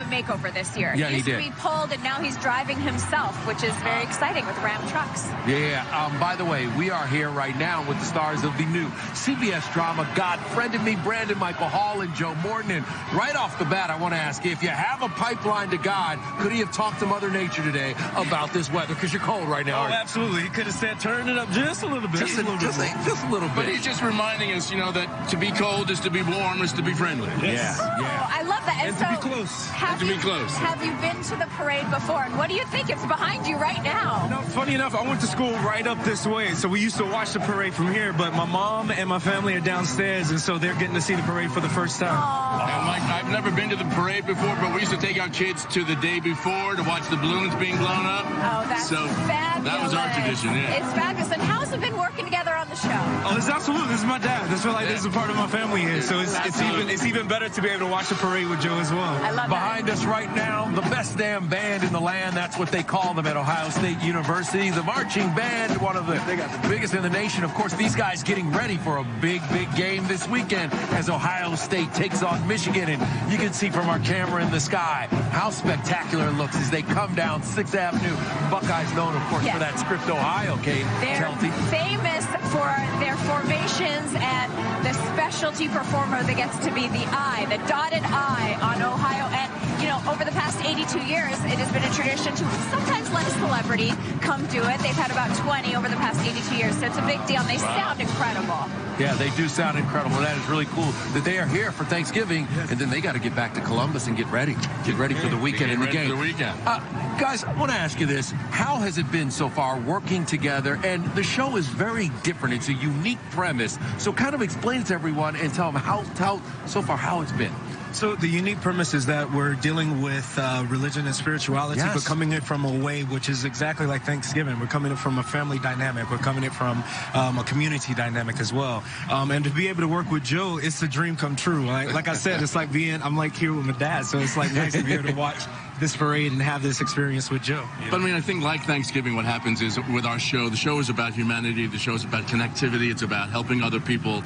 makeover this year. Yeah, he used he to did. be pulled, and now he's driving himself, which is very exciting with Ram trucks. Yeah. By the way, we are here right now with the stars of the new CBS drama, God Friended Me, Brandon Michael Hall and Joe Morton. And right off the bat, I want to ask you, if you have a pipeline to God, could he have talked to Mother Nature today about this weather? Because you're cold right now. Oh, absolutely. He could have said, turn it up just a little bit. Just a little bit. But he's just reminding us, that to be cold is to be warm, is to be friendly. Yes. Oh, I love that. And so to be close. Have you been to the parade before? And what do you think? It's behind you right now. No, funny enough, I went to school right up this way, so we used to watch the parade from here, but my mom and my family are downstairs, and so they're getting to see the parade for the first time. And Mike, I've never been to the parade before, but we used to take our kids to the day before to watch the balloons being blown up. Oh, that's fabulous. That was our tradition, yeah. It's fabulous. And how's it been working together on the show? Oh, this is absolutely. This is my dad. This is a part of my family here, so it's even better to be able to watch the parade with Joe as well. I love Behind us right now, the best damn band in the land. That's what they call them at Ohio State University. The marching band, one of the biggest in the nation. Of course, these guys getting ready for a big game this weekend as Ohio State takes on Michigan. And you can see from our camera in the sky how spectacular it looks as they come down 6th Avenue. Buckeyes known, of course, for that script Ohio, Kate. They're famous for their formations and the specialty performer that gets to be the I, the dotted I on Ohio. And, over the past 82 years, it has been a tradition to sometimes let a celebrity come do it. They've had about 20 over the past 82 years, so it's a big deal, and they sound incredible. Yeah, they do sound incredible. That is really cool that they are here for Thanksgiving, and then they got to get back to Columbus and get ready for the weekend in the game. Guys, I want to ask you this. How has it been so far working together? And the show is very different. It's a unique premise. So kind of explain it to everyone and tell them how so far how it's been. So the unique premise is that we're dealing with religion and spirituality, but coming in from a way which is exactly like Thanksgiving. We're coming in from a family dynamic. We're coming in from a community dynamic as well. And to be able to work with Joe, it's a dream come true. Like I said, it's like I'm like here with my dad, so it's like nice to be able to watch this parade and have this experience with Joe. But I mean, I think like Thanksgiving, what happens is with our show, the show is about humanity. The show is about connectivity. It's about helping other people.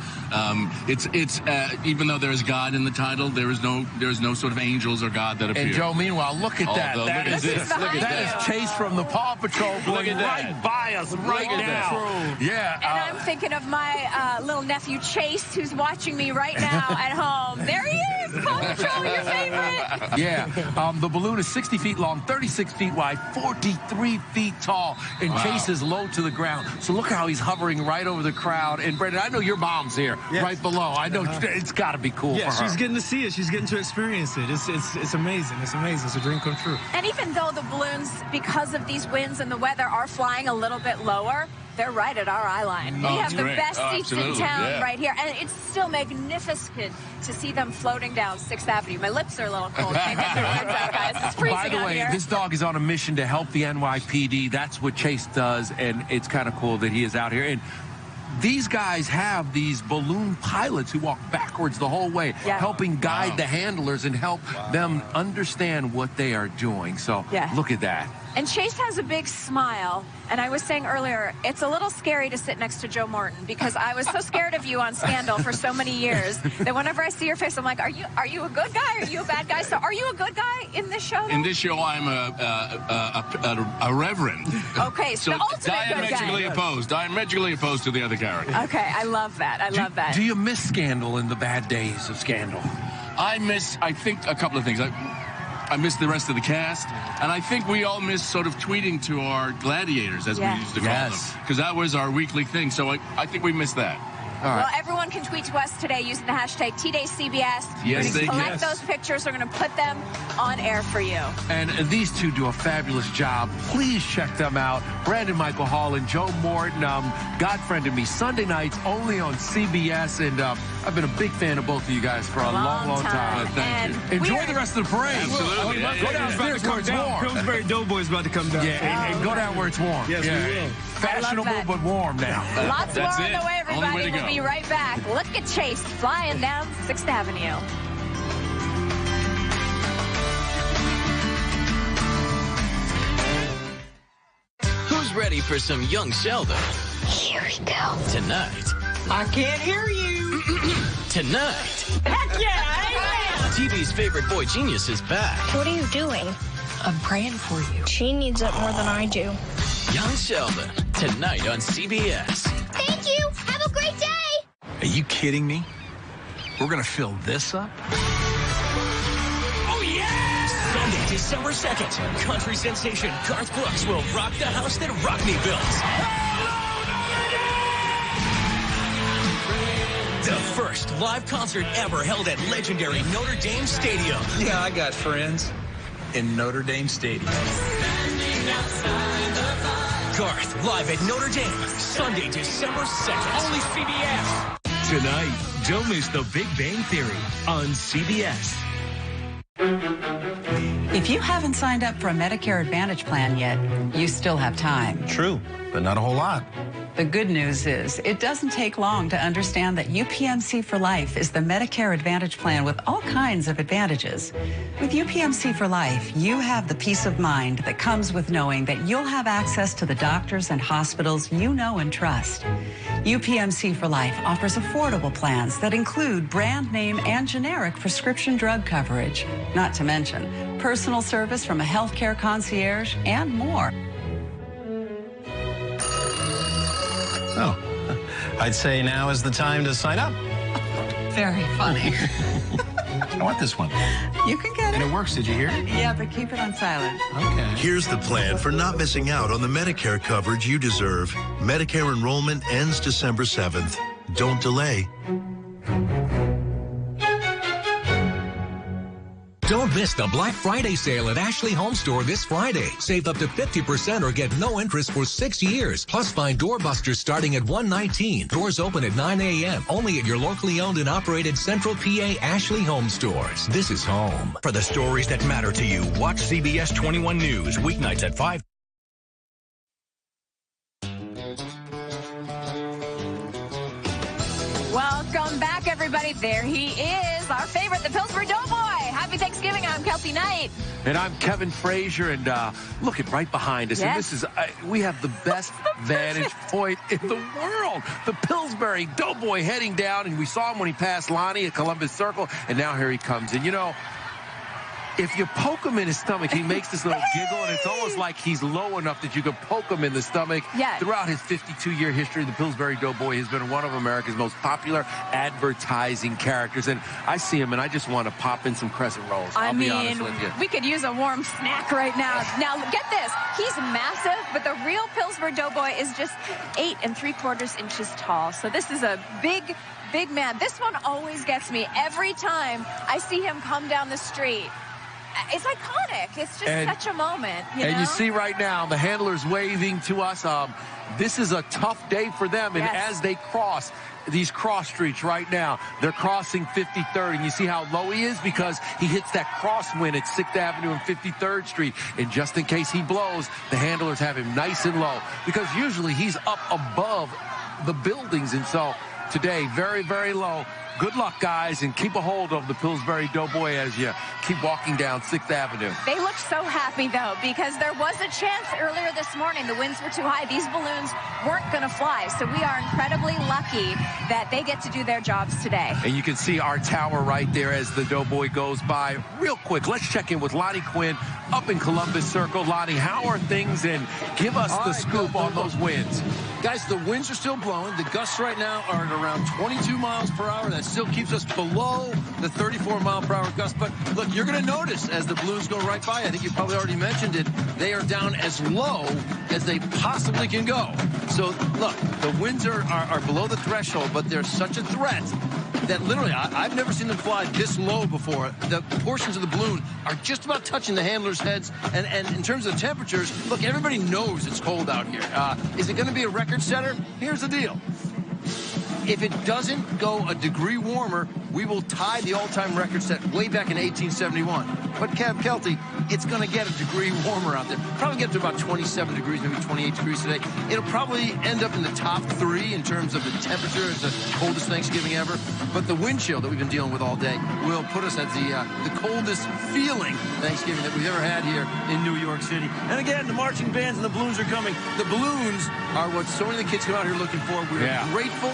It's even though there is God in the title, there is no sort of angels or God that appear. And Joe, meanwhile, look at that. That is Chase from the Paw Patrol going right by us right now. Yeah. And I'm thinking of my little nephew Chase, who's watching me right now at home. There he is, Paw Patrol, your favorite. Yeah. The balloon is 60 feet long, 36 feet wide, 43 feet tall, and Chase is low to the ground. So look how he's hovering right over the crowd. And Brandon, I know your mom's here, right below. I know it's got to be cool for her. She's getting to see it. She's getting to experience it. It's amazing. It's amazing. It's a dream come true. And even though the balloons, because of these winds and the weather, are flying a little bit lower, they're right at our eye line. We have the best seats in town right here. And it's still magnificent to see them floating down 6th Avenue. My lips are a little cold. Can't get their words out, guys. It's freezing By the way, out here. this dog is on a mission to help the NYPD. That's what Chase does, and it's kind of cool that he is out here. And these guys have these balloon pilots who walk backwards the whole way, helping guide the handlers and help them understand what they are doing. So look at that. And Chase has a big smile. And I was saying earlier, it's a little scary to sit next to Joe Morton because I was so scared of you on Scandal for so many years that whenever I see your face, I'm like, are you a good guy? Are you a bad guy? So are you a good guy in this show, though? In this show, I'm a reverend. Okay, so the ultimate diametrically opposed. Diametrically opposed to the other character. Okay, I love that. I love that. Do you miss Scandal in the bad days of Scandal? I think, a couple of things. I miss the rest of the cast, and I think we all miss sort of tweeting to our gladiators, as we used to call them, because that was our weekly thing. So I think we missed that. Well, everyone can tweet to us today using the hashtag TDayCBS. We're going to collect those pictures. We're going to put them on air for you. And these two do a fabulous job. Please check them out. Brandon Michael Hall and Joe Morton. God Friended Me, Sunday nights only on CBS. And I've been a big fan of both of you guys for a long time. Thank you. Enjoy the rest of the parade. Absolutely. Go downstairs where it's warm. Pillsbury Doughboy's about to come down. And go down where it's warm. Yes, we will. Fashionable but warm now. Lots more on the way, everybody. Only way to go. We'll be right back. Look at Chase flying down 6th Avenue. Who's ready for some young Sheldon? Here we go. Tonight. I can't hear you. Tonight. Heck yeah, I am. TV's favorite boy genius is back. What are you doing? I'm praying for you. She needs it more than I do. Young Sheldon, tonight on CBS. Thank you. Have a great day. Are you kidding me? We're going to fill this up? Oh, yeah! Sunday, December 2nd, country sensation Garth Brooks will rock the house that Rockney built. The first live concert ever held at legendary Notre Dame Stadium. Yeah, I got friends in Notre Dame Stadium. Garth live at Notre Dame, Sunday, December 2nd. Only CBS. Tonight, don't miss The Big Bang Theory on CBS. If you haven't signed up for a Medicare Advantage plan yet, you still have time. True, but not a whole lot. The good news is it doesn't take long to understand that UPMC for Life is the Medicare Advantage plan with all kinds of advantages. With UPMC for Life, you have the peace of mind that comes with knowing that you'll have access to the doctors and hospitals you know and trust. UPMC for Life offers affordable plans that include brand name and generic prescription drug coverage, not to mention personal service from a healthcare concierge and more. Oh, I'd say now is the time to sign up. Very funny. I want this one. You can get And it. it works, did you hear it? Yeah, but keep it on silent. Okay. Here's the plan for not missing out on the Medicare coverage you deserve. Medicare enrollment ends December 7th. Don't delay. Don't miss the Black Friday sale at Ashley Home Store this Friday. Save up to 50% or get no interest for 6 years. Plus find doorbusters starting at $119. Doors open at 9 a.m. Only at your locally owned and operated Central PA Ashley Home Stores. This is home. For the stories that matter to you, watch CBS 21 News, weeknights at 5. Welcome back, everybody. There he is, our favorite, the Pillsbury Doughboy. Happy Thanksgiving. I'm Kelsey Knight. And I'm Kevin Frazier, and look at right behind us. Yes. And this is, we have the best vantage point in the world. The Pillsbury Doughboy heading down, and we saw him when he passed Lonnie at Columbus Circle, and now here he comes. And, you know, if you poke him in his stomach, he makes this little giggle, and it's almost like he's low enough that you can poke him in the stomach. Yeah. Throughout his 52-year history, the Pillsbury Doughboy has been one of America's most popular advertising characters. And I see him, and I just want to pop in some crescent rolls. I'll be honest with you. We could use a warm snack right now. Now, get this. He's massive, but the real Pillsbury Doughboy is just 8 3/4 inches tall. So this is a big man. This one always gets me every time I see him come down the street. It's iconic. It's just such a moment. You see right now, the handler's waving to us. This is a tough day for them. And as they cross these cross streets right now, they're crossing 53rd. And you see how low he is because he hits that crosswind at 6th Avenue and 53rd Street. And just in case he blows, the handlers have him nice and low because usually he's up above the buildings. And so today, very, very low. Good luck, guys, and keep a hold of the Pillsbury Doughboy as you keep walking down 6th Avenue. They look so happy, though, because there was a chance earlier this morning. The winds were too high. These balloons weren't going to fly, so we are incredibly lucky that they get to do their jobs today. And you can see our tower right there as the Doughboy goes by. Real quick, let's check in with Lonnie Quinn up in Columbus Circle. Lonnie, how are things? And give us the scoop on those winds. Guys, the winds are still blowing. The gusts right now are at around 22 miles per hour. That still keeps us below the 34-mile-per-hour gust. But look, you're going to notice as the balloons go right by, I think you probably already mentioned it, they are down as low as they possibly can go. So, look, the winds are below the threshold, but they're such a threat that literally I've never seen them fly this low before. The portions of the balloon are just about touching the handlers' heads. And in terms of temperatures, look, everybody knows it's cold out here. Is it going to be a record setter? Here's the deal. If it doesn't go a degree warmer, we will tie the all-time record set way back in 1871. But Kelty, it's going to get a degree warmer out there. Probably get to about 27 degrees, maybe 28 degrees today. It'll probably end up in the top 3 in terms of the temperature. It's the coldest Thanksgiving ever. But the wind chill that we've been dealing with all day will put us at the coldest feeling Thanksgiving that we've ever had here in New York City. And again, the marching bands and the balloons are coming. The balloons are what so many of the kids come out here looking for. We're grateful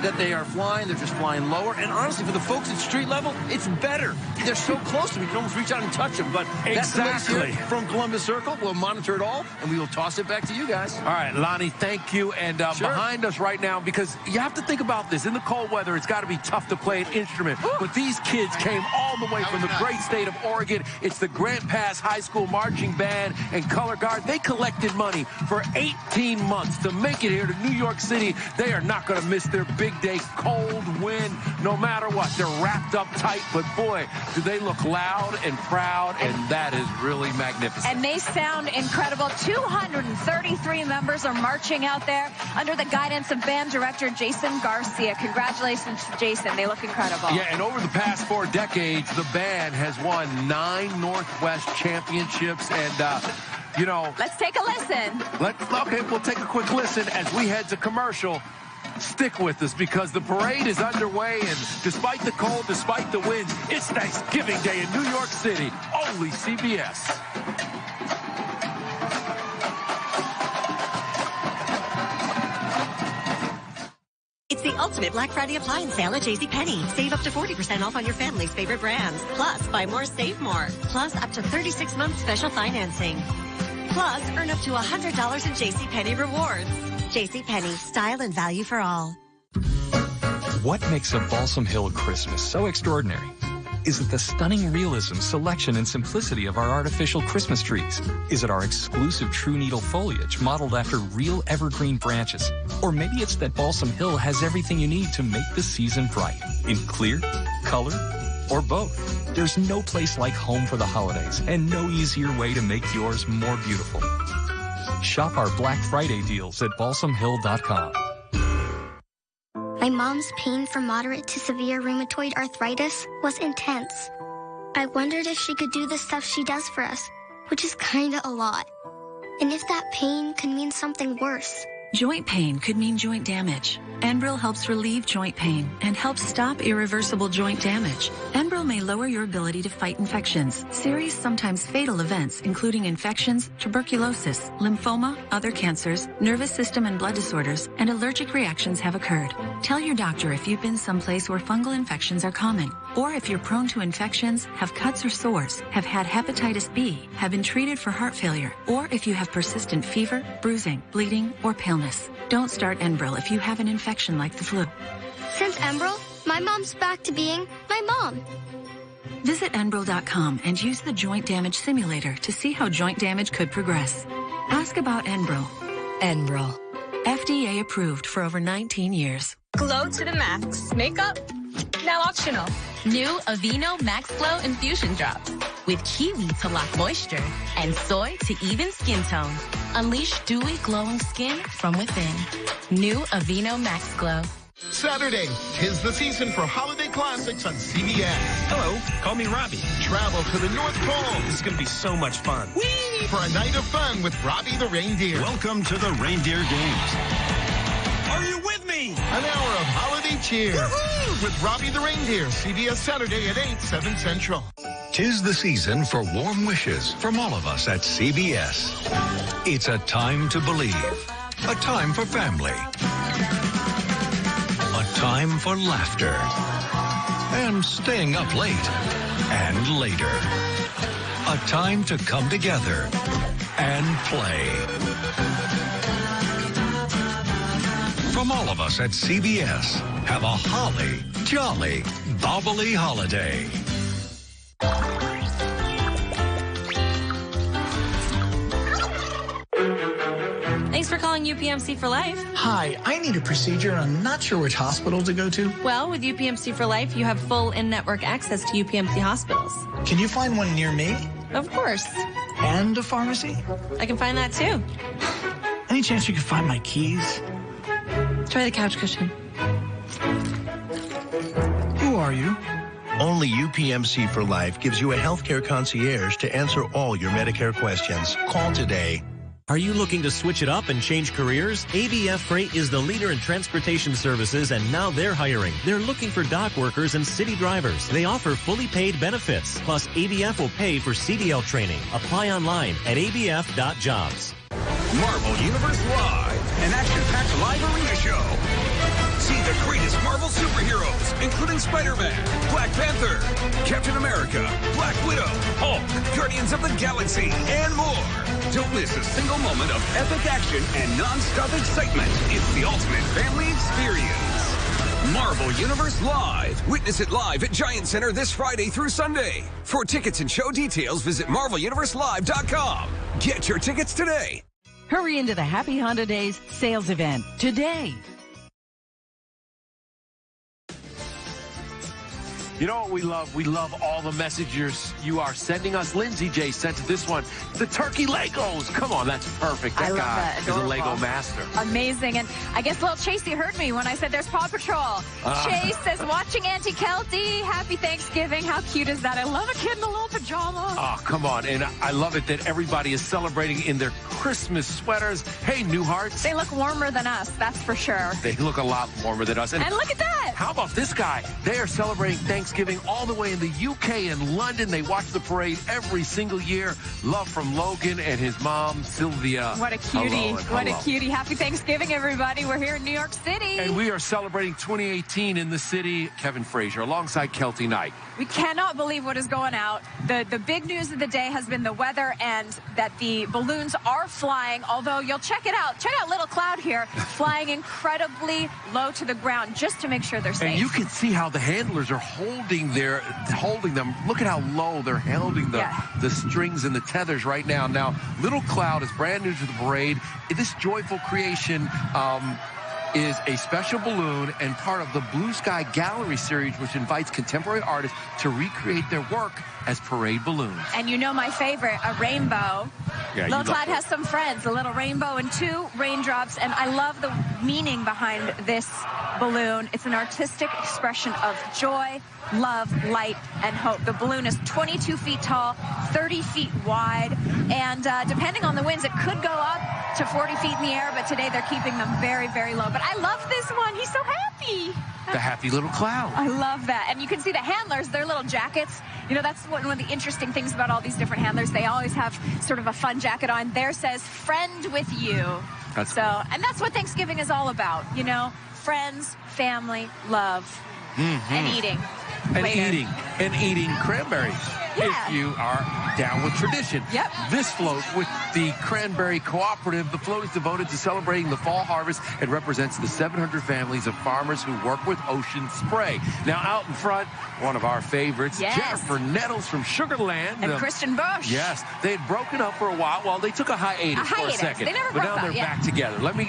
that they are flying. They're just flying lower. And honestly, for the folks at street level, it's better. They're so close to me. You can almost reach out and touch them. But exactly. That's from Columbus Circle. We'll monitor it all, and we will toss it back to you guys. All right, Lonnie, thank you. And Sure. behind us right now, because you have to think about this. In the cold weather, it's got to be tough to play an instrument. But these kids came all the way from the great state of Oregon. It's the Grant Pass High School Marching Band and Color Guard. They collected money for 18 months to make it here to New York City. They are not going to miss their big day. Cold, wind, no matter what. They're wrapped up tight, but boy, do they look loud and proud, and that is really magnificent. And they sound incredible. 233 members are marching out there under the guidance of band director Jason Garcia. Congratulations, Jason. They look incredible. Yeah, and over the past 4 decades, the band has won 9 Northwest championships, and you know, let's take a listen. Okay, we'll take a quick listen as we head to commercial. Stick with us because the parade is underway, and despite the cold, despite the winds, it's Thanksgiving Day in New York City. Only CBS. It's the ultimate Black Friday appliance sale at JCPenney. Save up to 40% off on your family's favorite brands. Plus, buy more, save more. Plus, up to 36 months special financing. Plus, earn up to $100 in JCPenney rewards. JCPenney, style and value for all. What makes a Balsam Hill Christmas so extraordinary is it the stunning realism, selection, and simplicity of our artificial Christmas trees? Is it our exclusive true needle foliage modeled after real evergreen branches? Or maybe it's that Balsam Hill has everything you need to make the season bright in clear, color, or both. There's no place like home for the holidays and no easier way to make yours more beautiful. Shop our Black Friday deals at balsamhill.com. My mom's pain from moderate to severe rheumatoid arthritis was intense. I wondered if she could do the stuff she does for us, which is kinda a lot. And if that pain could mean something worse. Joint pain could mean joint damage. Enbrel helps relieve joint pain and helps stop irreversible joint damage. Enbrel may lower your ability to fight infections, serious, sometimes fatal events, including infections, tuberculosis, lymphoma, other cancers, nervous system and blood disorders, and allergic reactions have occurred. Tell your doctor if you've been someplace where fungal infections are common, or if you're prone to infections, have cuts or sores, have had hepatitis B, have been treated for heart failure, or if you have persistent fever, bruising, bleeding, or paleness. Don't start Enbrel if you have an infection like the flu. Since Enbrel, my mom's back to being my mom. Visit Enbrel.com and use the joint damage simulator to see how joint damage could progress. Ask about Enbrel. Enbrel. FDA approved for over 19 years. Glow to the max. Makeup? Now optional. New Aveeno Max Glow Infusion Drops. With kiwi to lock moisture and soy to even skin tone. Unleash dewy, glowing skin from within. New Aveeno Max Glow. Saturday, 'tis the season for holiday classics on CBS. Hello, call me Robbie. Travel to the North Pole. This is going to be so much fun. Whee! For a night of fun with Robbie the Reindeer. Welcome to the Reindeer Games. Are you with me? An hour of holiday cheer. With Robbie the Reindeer, CBS Saturday at 8, 7 Central. 'Tis the season for warm wishes from all of us at CBS. It's a time to believe. A time for family. A time for laughter. And staying up late. And later. A time to come together and play. From all of us at CBS, have a holly, jolly, bobbly holiday. Thanks for calling UPMC for Life. Hi, I need a procedure and I'm not sure which hospital to go to. Well, with UPMC for Life, you have full in-network access to UPMC hospitals. Can you find one near me? Of course. And a pharmacy? I can find that too. Any chance you could find my keys? Try the couch cushion. Who are you? Only UPMC for Life gives you a healthcare concierge to answer all your Medicare questions. Call today. Are you looking to switch it up and change careers? ABF Freight is the leader in transportation services, and now they're hiring. They're looking for dock workers and city drivers. They offer fully paid benefits. Plus, ABF will pay for CDL training. Apply online at abf.jobs. Marvel Universe Live, an action-packed live arena show. See the greatest Marvel superheroes, including Spider-Man, Black Panther, Captain America, Black Widow, Hulk, Guardians of the Galaxy, and more. Don't miss a single moment of epic action and non-stop excitement. It's the ultimate family experience. Marvel Universe Live. Witness it live at Giant Center this Friday through Sunday. For tickets and show details, visit MarvelUniverseLive.com. Get your tickets today. Hurry into the Happy Honda Days sales event today. You know what we love? We love all the messages you are sending us. Lindsay J sent this one. The turkey Legos. Come on, that's perfect. That I love guy that. is a Lego master. Amazing. And I guess little Chasey heard me when I said there's Paw Patrol. Chase says, watching Auntie Kelty. Happy Thanksgiving. How cute is that? I love a kid in a little pajama. Oh, come on. And I love it that everybody is celebrating in their Christmas sweaters. Hey, Newharts. They look warmer than us, that's for sure. They look a lot warmer than us. And look at that. How about this guy? They are celebrating Thanksgiving all the way in the UK and London. They watch the parade every single year. Love from Logan and his mom, Sylvia. What a cutie. What a hello. cutie. Happy Thanksgiving, everybody. We're here in New York City. And we are celebrating 2018 in the city. Kevin Frazier alongside Kelty Knight. We cannot believe what is going out. The big news of the day has been the weather and that the balloons are flying, although you'll check it out. Check out Little Cloud here, flying incredibly low to the ground just to make sure they're safe. And you can see how the handlers are holding them. Look at how low they're holding the strings and the tethers right now. Now, Little Cloud is brand new to the parade. This joyful creation is a special balloon and part of the Blue Sky Gallery series, which invites contemporary artists to recreate their work as parade balloons. And you know my favorite, a rainbow. Yeah, Little Cloud has some friends, a little rainbow and 2 raindrops, and I love the meaning behind this balloon. It's an artistic expression of joy, love, light, and hope. The balloon is 22 feet tall, 30 feet wide, and depending on the winds, it could go up to 40 feet in the air, but today they're keeping them very, very low. But I love this one. He's so happy. The happy little cloud. I love that. And you can see the handlers, their little jackets. You know, that's one of the interesting things about all these different handlers. They always have sort of a fun jacket on. There says, friend with you. That's cool. And that's what Thanksgiving is all about, you know, friends, family, love, and eating. And eating cranberries. Yeah. If you are down with tradition. Yep. This float with the Cranberry Cooperative, the float is devoted to celebrating the fall harvest and represents the 700 families of farmers who work with Ocean Spray. Now out in front, one of our favorites, yes. Jennifer Nettles from Sugarland. And Christian Bush. Yes. They had broken up for a while. Well, they took a hiatus for a second. They never but broke now up, they're back together. Let me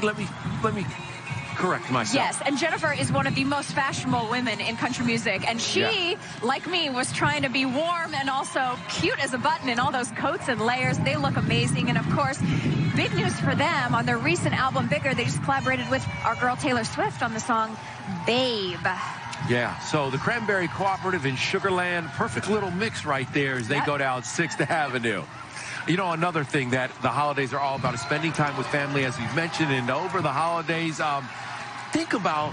correct myself. Yes, and Jennifer is one of the most fashionable women in country music, and she, like me, was trying to be warm and also cute as a button in all those coats and layers. They look amazing, and of course, big news for them on their recent album, Bigger. They just collaborated with our girl Taylor Swift on the song Babe. Yeah, so the Cranberry Cooperative in Sugarland, perfect little mix right there as they go down 6th Avenue. You know, another thing that the holidays are all about is spending time with family, as we've mentioned, and over the holidays, think about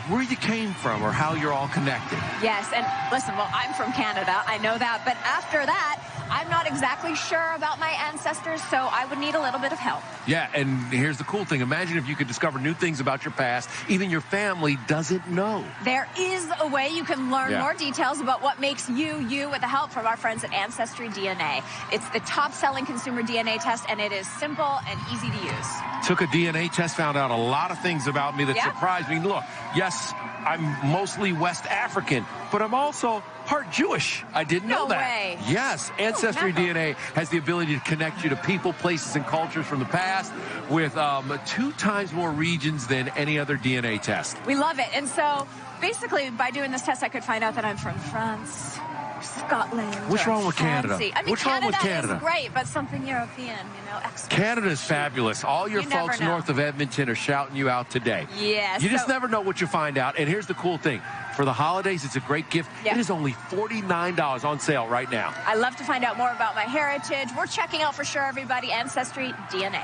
where you came from or how you're all connected. Yes, and listen, well, I'm from Canada. I know that. But after that, I'm not exactly sure about my ancestors, so I would need a little bit of help. Yeah, and here's the cool thing. Imagine if you could discover new things about your past even your family doesn't know. There is a way you can learn more details about what makes you, you, with the help from our friends at Ancestry DNA. It's the top-selling consumer DNA test, and it is simple and easy to use. Took a DNA test, found out a lot of things about me that surprised me. Look, yes, I'm mostly West African, but I'm also part Jewish. I didn't know that. No way. Yes, Ancestry DNA has the ability to connect you to people, places, and cultures from the past with 2 times more regions than any other DNA test. We love it. And so basically by doing this test, I could find out that I'm from France, Scotland. What's wrong with Canada? I mean, What's wrong with Canada? Is great, but something European, you know, Canada is fabulous. All your You folks never know. north of Edmonton are shouting you out today. Yes. You just never know what you find out. And here's the cool thing. For the holidays, it's a great gift. Yeah. It is only $49 on sale right now. I love to find out more about my heritage. We're checking out for sure, everybody, Ancestry DNA.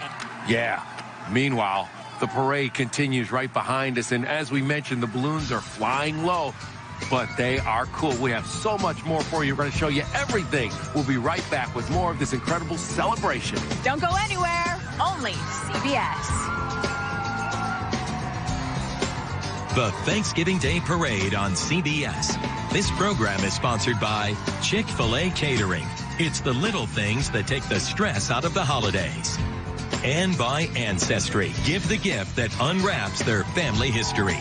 Yeah. Meanwhile, the parade continues right behind us. And as we mentioned, the balloons are flying low, but they are cool. We have so much more for you. We're going to show you everything. We'll be right back with more of this incredible celebration. Don't go anywhere. Only CBS. The Thanksgiving Day Parade on CBS. This program is sponsored by Chick-fil-A Catering. It's the little things that take the stress out of the holidays. And by Ancestry. Give the gift that unwraps their family history.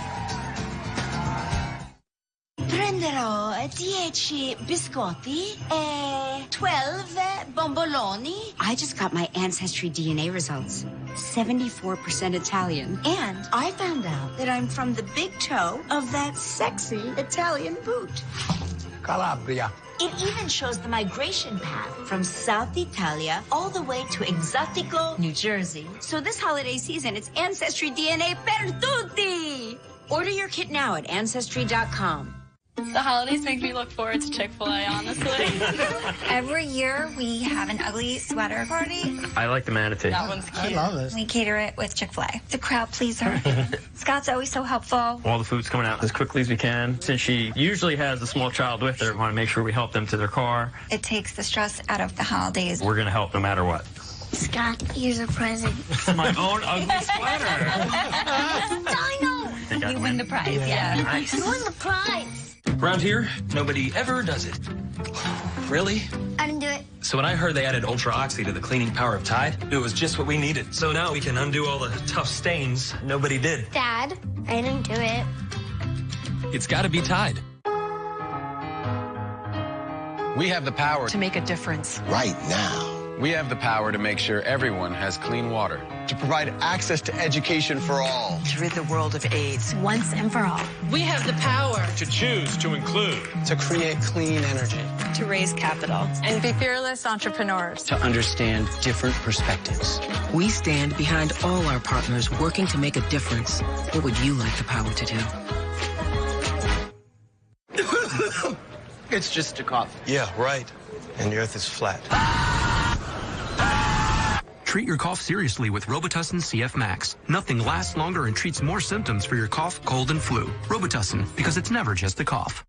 Prenderò 10 biscotti e 12 bomboloni. I just got my Ancestry DNA results. 74% Italian. And I found out that I'm from the big toe of that sexy Italian boot. Calabria. It even shows the migration path from South Italia all the way to Exotico, New Jersey. So this holiday season, it's Ancestry DNA per tutti. Order your kit now at Ancestry.com. The holidays make me look forward to Chick-fil-A, honestly. Every year we have an ugly sweater party. I like the manatee. That one's cute. I love it. We cater it with Chick-fil-A. The crowd pleaser. Scott's always so helpful. All the food's coming out as quickly as we can. Since she usually has a small child with her, we want to make sure we help them to their car. It takes the stress out of the holidays. We're going to help no matter what. Scott, here's a present. My own ugly sweater. Dino! You win the prize, yeah. Nice. You win the prize. Around here, nobody ever does it. Really? I didn't do it. So when I heard they added Ultra Oxy to the cleaning power of Tide, it was just what we needed. So now we can undo all the tough stains nobody did. Dad, I didn't do it. It's got to be Tide. We have the power to make a difference right now. We have the power to make sure everyone has clean water. To provide access to education for all. to rid the world of AIDS Once and for all. We have the power To choose to include. To create clean energy. to raise capital And be fearless entrepreneurs. To understand different perspectives. We stand behind all our partners working to make a difference. What would you like the power to do? It's just a cough. Yeah, right. And the earth is flat. Treat your cough seriously with Robitussin CF Max. Nothing lasts longer and treats more symptoms for your cough, cold, and flu. Robitussin, because it's never just a cough.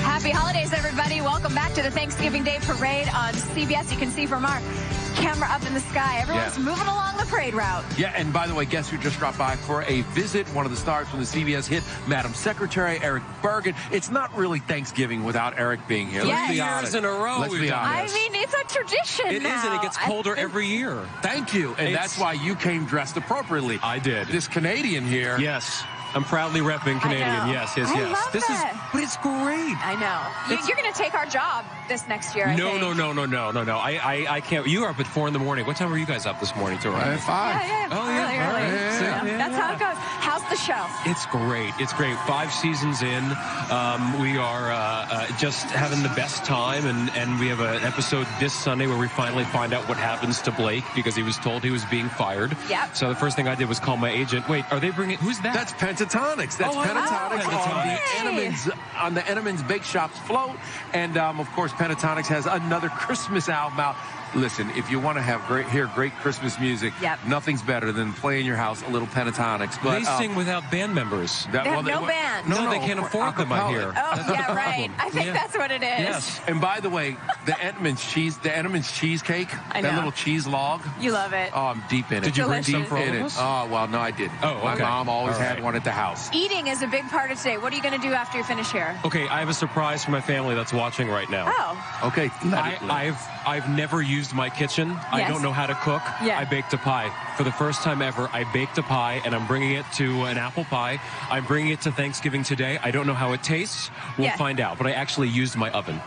Happy holidays, everybody. Welcome back to the Thanksgiving Day Parade on CBS. You can see from our camera up in the sky. Everyone's moving along the parade route. Yeah, and by the way, guess who just dropped by for a visit? One of the stars from the CBS hit, Madam Secretary Eric Bergen. It's not really Thanksgiving without Eric being here. Yes. Let's be honest. 3 years in a row Let's we've be done honest. I mean, it's a tradition It now. is, and it gets colder every year. Thank you. And that's why you came dressed appropriately. I did. This Canadian here. Yes. I'm proudly repping Canadian. Yes, yes, I yes. love This it. but it's great. I know. You're going to take our job this next year, I think. No. I can't. You are up at 4 in the morning. What time were you guys up this morning to arrive? At 5. Yeah. Oh, yeah. Early. All right. Yeah. That's how it goes. How's the show? It's great. It's great. 5 seasons in. We are just having the best time, and we have an episode this Sunday where we finally find out what happens to Blake because he was told he was being fired. Yep. So the first thing I did was call my agent. Wait, are they bringing? Who's that? That's Pentatonics. That's Pentatonics on the Entenmann's Bake Shop's float. And, of course, Pentatonics has another Christmas album out. Listen, if you want to hear great Christmas music, nothing's better than playing your house a little Pentatonics. But they sing without band members. They have no band. No, they can't afford them, I hear. Oh, that's yeah, right. I think that's what it is. Yes. And by the way, the Entenmann's cheesecake, that little cheese log. You love it. Oh, I'm deep in it. Did you bring some for all of us? Oh, well, no, I didn't. Oh, okay. My mom always had one at the house. Eating is a big part of today. What are you going to do after you finish here? Okay, I have a surprise for my family that's watching right now. Oh. Okay. I've never used my kitchen. I don't know how to cook. Yeah. I baked a pie. For the first time ever, I baked a pie, and I'm bringing it to an apple pie. I'm bringing it to Thanksgiving today. I don't know how it tastes. We'll find out. But I actually used my oven.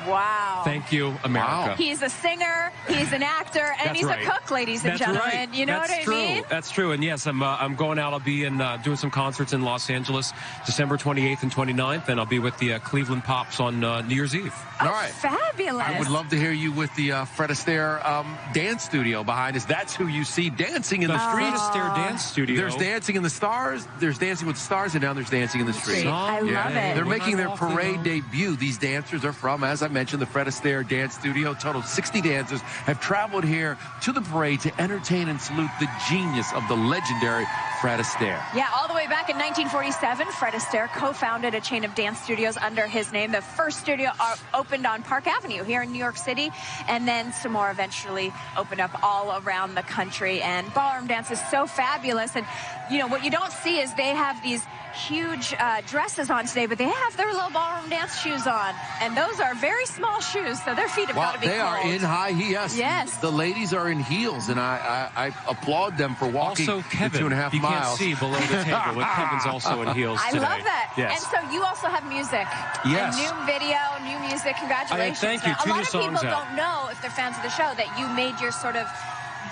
Wow. Thank you, America. Wow. He's a singer, he's an actor, and he's a cook, ladies and gentlemen. Right. You know what I mean? That's true. And yes, I'm going out. I'll be doing some concerts in Los Angeles, December 28th and 29th, and I'll be with the Cleveland Pops on New Year's Eve. All right. Fabulous. I would love to hear you with the Fred Astaire dance studio behind us. That's who you see dancing in the streets. Fred Astaire dance studio. There's Dancing in the Stars. There's Dancing with the Stars, and now there's Dancing in the Street. I love it. They're making their parade debut. These dancers are from, as I mentioned, the Fred Astaire Dance Studio. Total 60 dancers have traveled here to the parade to entertain and salute the genius of the legendary Fred Astaire. Yeah, all the way back in 1947, Fred Astaire co-founded a chain of dance studios under his name. The first studio opened on Park Avenue here in New York City, and then some more eventually opened up all around the country. And ballroom dance is so fabulous. And, you know, what you don't see is they have these huge dresses on today, but they have their little ballroom dance shoes on, and those are very small shoes, so their feet have got to be they cold. are in high heels. Yes. The ladies are in heels, and I applaud them for walking also, Kevin, the 2.5 miles. You can't see below the table, but Kevin's also in heels today. I love that. Yes. And so you also have music. Yes. A new video, new music. Congratulations. Thank you. A lot of people songs out. don't know, if they're fans of the show, that you made your sort of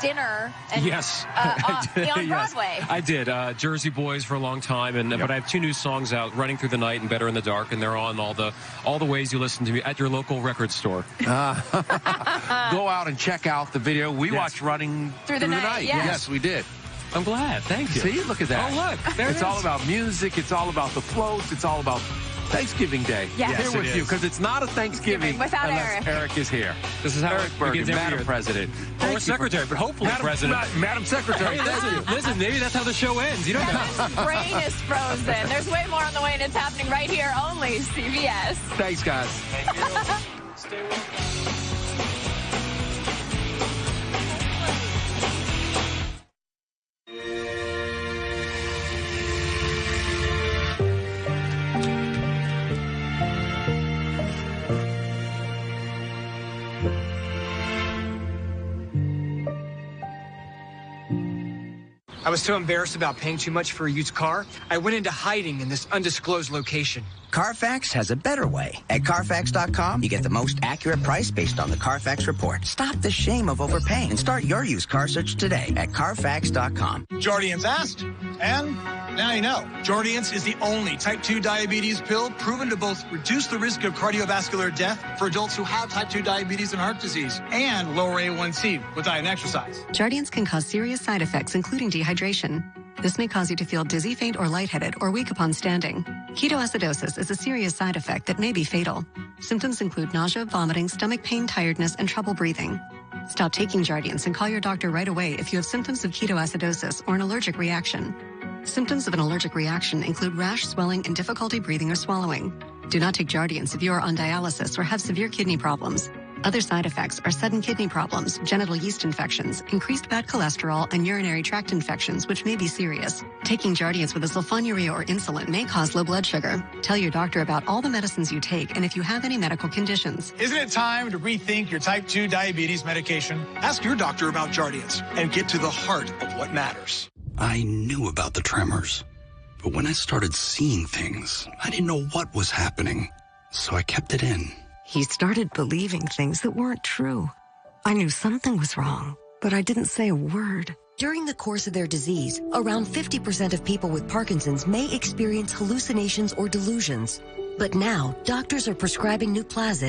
dinner and, yes. on Broadway. Yes, I did. Jersey Boys for a long time, and but I have 2 new songs out, Running Through the Night and Better in the Dark, and they're on all the ways you listen to me at your local record store. Go out and check out the video. We watched Running Through the Night. Yes, we did. I'm glad. Thank you. See, look at that. Oh, look. There it's all about music. It's all about the floats. It's all about Thanksgiving Day. Yes. Here with you, because it's not a Thanksgiving without unless Eric is here. This is how Eric Bergen, Madam year. President. Or Secretary, but hopefully President. Madam Secretary. Hey, listen, maybe that's how the show ends. You don't know. Kevin's brain is frozen. There's way more on the way, and it's happening right here, only CBS. Thanks, guys. Thank you. Stay well. I was so embarrassed about paying too much for a used car, I went into hiding in this undisclosed location. Carfax has a better way. At Carfax.com, you get the most accurate price based on the Carfax report. Stop the shame of overpaying and start your used car search today at Carfax.com. Jardiance asked, and now you know. Jardiance is the only type 2 diabetes pill proven to both reduce the risk of cardiovascular death for adults who have type 2 diabetes and heart disease and lower A1C with diet and exercise. Jardiance can cause serious side effects, including dehydration. This may cause you to feel dizzy, faint, or lightheaded, or weak upon standing. Ketoacidosis is a serious side effect that may be fatal. Symptoms include nausea, vomiting, stomach pain, tiredness, and trouble breathing. Stop taking Jardiance and call your doctor right away if you have symptoms of ketoacidosis or an allergic reaction. Symptoms of an allergic reaction include rash, swelling, and difficulty breathing or swallowing. Do not take Jardiance if you are on dialysis or have severe kidney problems. Other side effects are sudden kidney problems, genital yeast infections, increased bad cholesterol, and urinary tract infections, which may be serious. Taking Jardiance with a sulfonylurea or insulin may cause low blood sugar. Tell your doctor about all the medicines you take and if you have any medical conditions. Isn't it time to rethink your type 2 diabetes medication? Ask your doctor about Jardiance and get to the heart of what matters. I knew about the tremors, but when I started seeing things, I didn't know what was happening, so I kept it in. He started believing things that weren't true. I knew something was wrong, but I didn't say a word. During the course of their disease, around 50% of people with Parkinson's may experience hallucinations or delusions. But now, doctors are prescribing Nuplazid